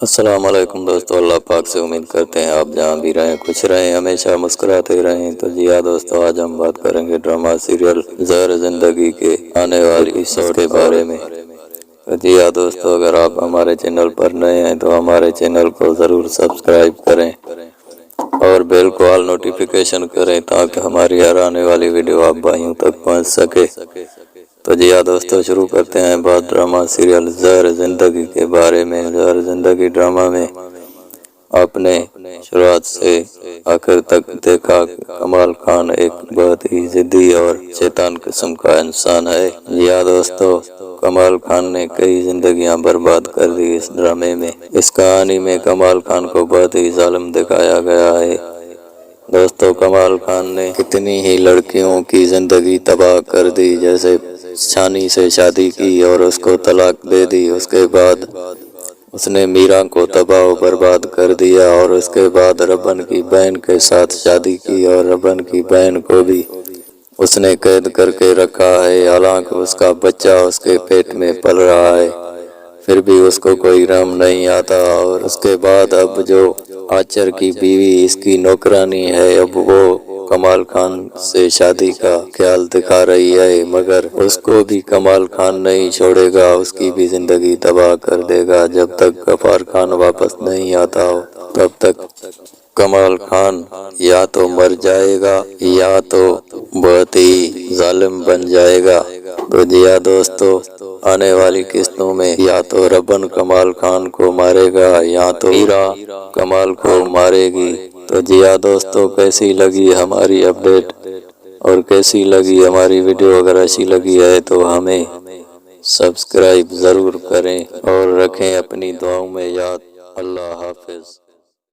السلام علیکم دوستو، اللہ پاک سے امید کرتے ہیں آپ جہاں بھی رہیں خوش رہیں، ہمیشہ مسکراتے رہیں۔ تو جی ہاں دوستو، آج ہم بات کریں گے ڈرامہ سیریل زہر زندگی کے آنے والی ایپیسوڈ کے بارے میں۔ تو جی ہاں دوستو، اگر آپ ہمارے چینل پر نئے ہیں تو ہمارے چینل کو ضرور سبسکرائب کریں اور بیل کو آل نوٹیفیکیشن کریں تاکہ ہماری ہر آنے والی ویڈیو آپ بھائیوں تک پہنچ سکے۔ تو جی ہاں دوستو، شروع کرتے ہیں بات ڈرامہ سیریل زہر زندگی کے بارے میں۔ زہر زندگی ڈرامہ میں آپ نے شروعات سے آخر تک دیکھا کہ کمال خان ایک بہت ہی ضدی اور شیطان قسم کا انسان ہے۔ جی ہاں دوستو، کمال خان نے کئی زندگیاں برباد کر دی اس ڈرامے میں۔ اس کہانی میں کمال خان کو بہت ہی ظالم دکھایا گیا ہے۔ دوستو، کمال خان نے کتنی ہی لڑکیوں کی زندگی تباہ کر دی، جیسے شانی سے شادی کی اور اس کو طلاق دے دی۔ اس کے بعد اس نے میرا کو تباہ و برباد کر دیا اور اس کے بعد ربن کی بہن کے ساتھ شادی کی اور ربن کی بہن کو بھی اس نے قید کر کے رکھا ہے، حالانکہ اس کا بچہ اس کے پیٹ میں پل رہا ہے، پھر بھی اس کو کوئی رحم نہیں آتا۔ اور اس کے بعد اب جو آچر کی بیوی اس کی نوکرانی ہے، اب وہ کمال خان سے شادی کا خیال دکھا رہی ہے، مگر اس کو بھی کمال خان نہیں چھوڑے گا، اس کی بھی زندگی تباہ کر دے گا۔ جب تک غفار خان واپس نہیں آتا ہو تب تک کمال خان یا تو مر جائے گا یا تو بہت ہی ظالم بن جائے گا۔ تو جی ہاں دوستو، آنے والی قسطوں میں یا تو ربن کمال خان کو مارے گا یا تو ہیرا کمال کو مارے گی۔ تو جی ہاں دوستو، کیسی لگی ہماری اپڈیٹ اور کیسی لگی ہماری ویڈیو؟ اگر اچھی لگی ہے تو ہمیں سبسکرائب ضرور کریں اور رکھیں اپنی دعاؤں میں یاد۔ اللہ حافظ۔